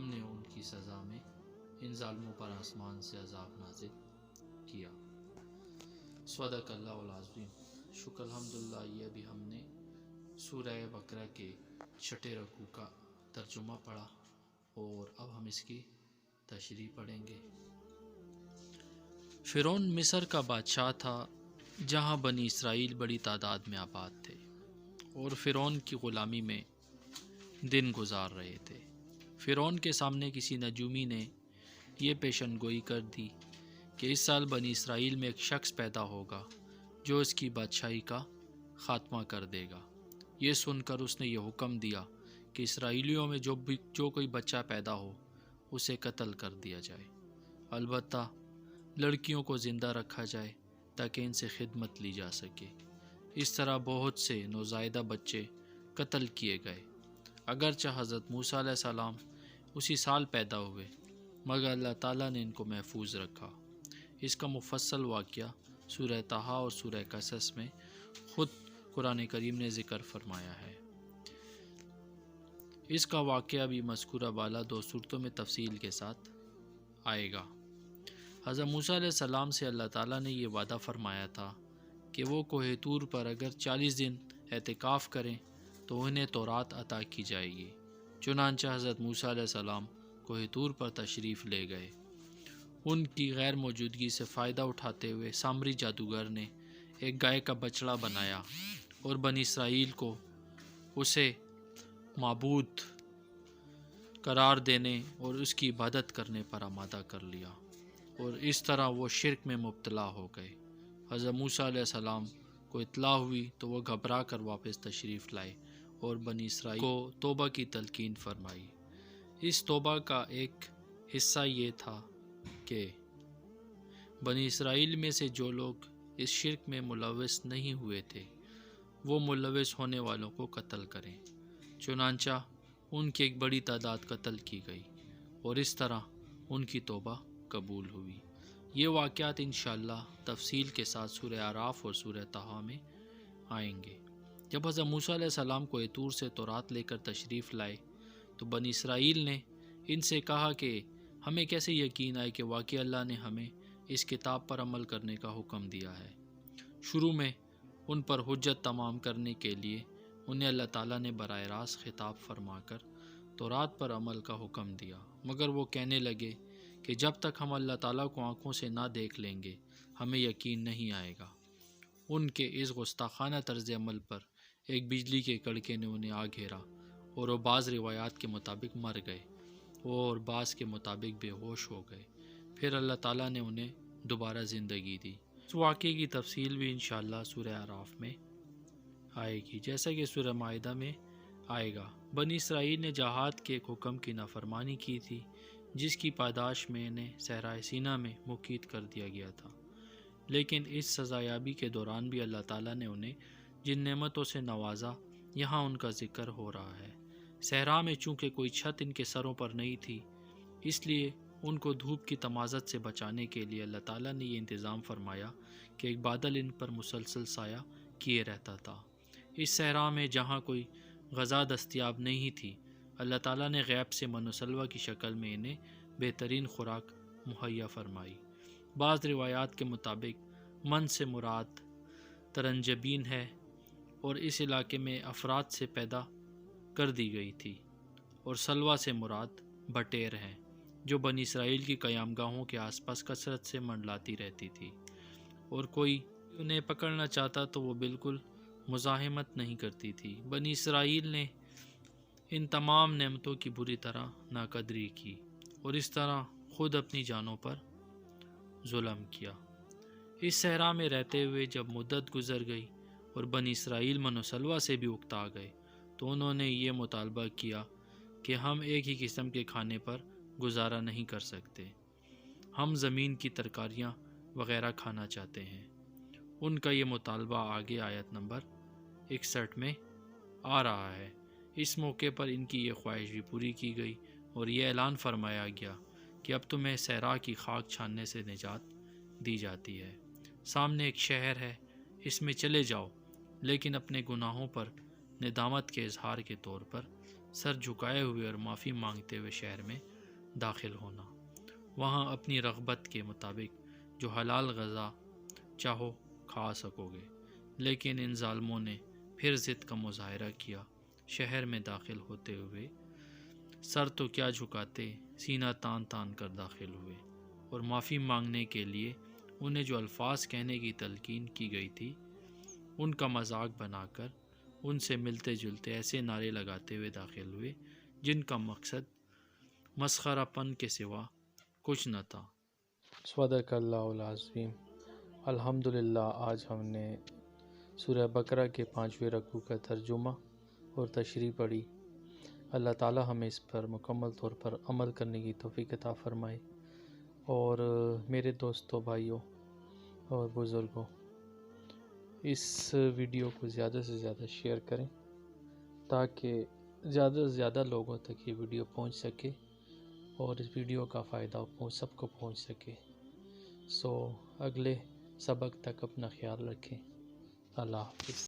ہم نے ان کی سزا میں ان ظالموں پر آسمان سے عذاب نازل کیا۔ صدق اللہ العظیم۔ شکر الحمدللہ، یہ ابھی ہم نے سورہ بقرہ کے 6 رکوع کا ترجمہ پڑھا اور اب ہم اس کی تشریح پڑھیں گے۔ فرعون مصر کا بادشاہ تھا جہاں بنی اسرائیل بڑی تعداد میں آباد تھے اور فرعون کی غلامی میں دن گزار رہے تھے۔ فرعون کے سامنے کسی نجومی نے یہ پیشن گوئی کر دی کہ اس سال بنی اسرائیل میں ایک شخص پیدا ہوگا جو اس کی بادشاہی کا خاتمہ کر دے گا۔ یہ سن کر اس نے یہ حکم دیا کہ اسرائیلیوں میں جو کوئی بچہ پیدا ہو اسے قتل کر دیا جائے، البتہ لڑکیوں کو زندہ رکھا جائے تاکہ ان سے خدمت لی جا سکے۔ اس طرح بہت سے نوزائیدہ بچے قتل کیے گئے، اگرچہ حضرت موسیٰ علیہ السلام اسی سال پیدا ہوئے، مگر اللہ تعالیٰ نے ان کو محفوظ رکھا۔ اس کا مفصل واقعہ سورہ طٰہٰ اور سورہ قصص میں خود قرآن کریم نے ذکر فرمایا ہے۔ اس کا واقعہ بھی مذکورہ بالا 2 صورتوں میں تفصیل کے ساتھ آئے گا۔ حضرت موسیٰ علیہ السلام سے اللہ تعالیٰ نے یہ وعدہ فرمایا تھا کہ وہ کوہ طور پر اگر 40 دن اعتکاف کریں تو انہیں تورات عطا کی جائے گی۔ چنانچہ حضرت موسیٰ علیہ السلام کوہ طور پر تشریف لے گئے۔ ان کی غیر موجودگی سے فائدہ اٹھاتے ہوئے سامری جادوگر نے ایک گائے کا بچڑا بنایا اور بنی اسرائیل کو اسے معبود قرار دینے اور اس کی عبادت کرنے پر آمادہ کر لیا، اور اس طرح وہ شرک میں مبتلا ہو گئے۔ حضرت موسیٰ علیہ السلام کو اطلاع ہوئی تو وہ گھبرا کر واپس تشریف لائے اور بنی اسرائیل کو توبہ کی تلقین فرمائی۔ اس توبہ کا ایک حصہ یہ تھا کہ بنی اسرائیل میں سے جو لوگ اس شرک میں ملوث نہیں ہوئے تھے وہ ملوث ہونے والوں کو قتل کریں۔ چنانچہ ان کی ایک بڑی تعداد قتل کی گئی اور اس طرح ان کی توبہ قبول ہوئی۔ یہ واقعات انشاءاللہ تفصیل کے ساتھ سورہ اعراف اور سورہ طٰہٰ میں آئیں گے۔ جب حضرت موسیٰ علیہ السلام کوہ طور سے تورات لے کر تشریف لائے تو بنی اسرائیل نے ان سے کہا کہ ہمیں کیسے یقین آئے کہ واقعی اللہ نے ہمیں اس کتاب پر عمل کرنے کا حکم دیا ہے۔ شروع میں ان پر حجت تمام کرنے کے لیے انہیں اللہ تعالیٰ نے براہ راست خطاب فرما کر تورات پر عمل کا حکم دیا، مگر وہ کہنے لگے کہ جب تک ہم اللہ تعالیٰ کو آنکھوں سے نہ دیکھ لیں گے ہمیں یقین نہیں آئے گا۔ ان کے اس گستاخانہ طرز عمل پر ایک بجلی کے کڑکے نے انہیں آ گھیرا اور وہ بعض روایات کے مطابق مر گئے اور بعض کے مطابق بے ہوش ہو گئے۔ پھر اللہ تعالیٰ نے انہیں دوبارہ زندگی دی۔ اس واقعے کی تفصیل بھی انشاءاللہ سورہ اعراف میں آئے گی، جیسا کہ سورہ مائدہ میں آئے گا۔ بنی اسرائیل نے جہاد کے ایک حکم کی نافرمانی کی تھی جس کی پاداش میں انہیں صحرائے سینا میں مقید کر دیا گیا تھا، لیکن اس سزایابی کے دوران بھی اللہ تعالیٰ نے انہیں جن نعمتوں سے نوازا یہاں ان کا ذکر ہو رہا ہے۔ صحرا میں چونکہ کوئی چھت ان کے سروں پر نہیں تھی، اس لیے ان کو دھوپ کی تمازت سے بچانے کے لیے اللہ تعالیٰ نے یہ انتظام فرمایا کہ ایک بادل ان پر مسلسل سایہ کیے رہتا تھا۔ اس صحرا میں جہاں کوئی غذا دستیاب نہیں تھی، اللہ تعالیٰ نے غیب سے من و سلوہ کی شکل میں انہیں بہترین خوراک مہیا فرمائی۔ بعض روایات کے مطابق من سے مراد ترنجبین ہے اور اس علاقے میں افراد سے پیدا کر دی گئی تھی، اور سلوہ سے مراد بٹیر ہیں جو بنی اسرائیل کی قیام گاہوں کے آس پاس کثرت سے منڈلاتی رہتی تھی، اور کوئی انہیں پکڑنا چاہتا تو وہ بالکل مزاحمت نہیں کرتی تھی۔ بنی اسرائیل نے ان تمام نعمتوں کی بری طرح ناقدری کی اور اس طرح خود اپنی جانوں پر ظلم کیا۔ اس صحرا میں رہتے ہوئے جب مدت گزر گئی اور بنی اسرائیل من و سلوہ سے بھی اکتا گئے تو انہوں نے یہ مطالبہ کیا کہ ہم ایک ہی قسم کے کھانے پر گزارا نہیں کر سکتے، ہم زمین کی ترکاریاں وغیرہ کھانا چاہتے ہیں۔ ان کا یہ مطالبہ آگے آیت نمبر 61 میں آ رہا ہے۔ اس موقع پر ان کی یہ خواہش بھی پوری کی گئی اور یہ اعلان فرمایا گیا کہ اب تمہیں صحرا کی خاک چھاننے سے نجات دی جاتی ہے۔ سامنے ایک شہر ہے، اس میں چلے جاؤ، لیکن اپنے گناہوں پر ندامت کے اظہار کے طور پر سر جھکائے ہوئے اور معافی مانگتے ہوئے شہر میں داخل ہونا، وہاں اپنی رغبت کے مطابق جو حلال غذا چاہو کھا سکو گے۔ لیکن ان ظالموں نے پھر ضد کا مظاہرہ کیا، شہر میں داخل ہوتے ہوئے سر تو کیا جھکاتے، سینہ تان تان کر داخل ہوئے، اور معافی مانگنے کے لیے انہیں جو الفاظ کہنے کی تلقین کی گئی تھی ان کا مذاق بنا کر ان سے ملتے جلتے ایسے نعرے لگاتے ہوئے داخل ہوئے جن کا مقصد مسخرہ پن کے سوا کچھ نہ تھا۔ صدق اللہ العظیم۔ الحمدللہ آج ہم نے سورہ بقرہ کے 5ویں رکوع کا ترجمہ اور تشریح پڑھی۔ اللہ تعالی ہمیں اس پر مکمل طور پر عمل کرنے کی توفیق عطا فرمائے۔ اور میرے دوستوں، بھائیوں اور بزرگوں، اس ویڈیو کو زیادہ سے زیادہ شیئر کریں تاکہ زیادہ سے زیادہ لوگوں تک یہ ویڈیو پہنچ سکے اور اس ویڈیو کا فائدہ سب کو پہنچ سکے۔ اگلے سبق تک اپنا خیال رکھیں۔ اللہ حافظ۔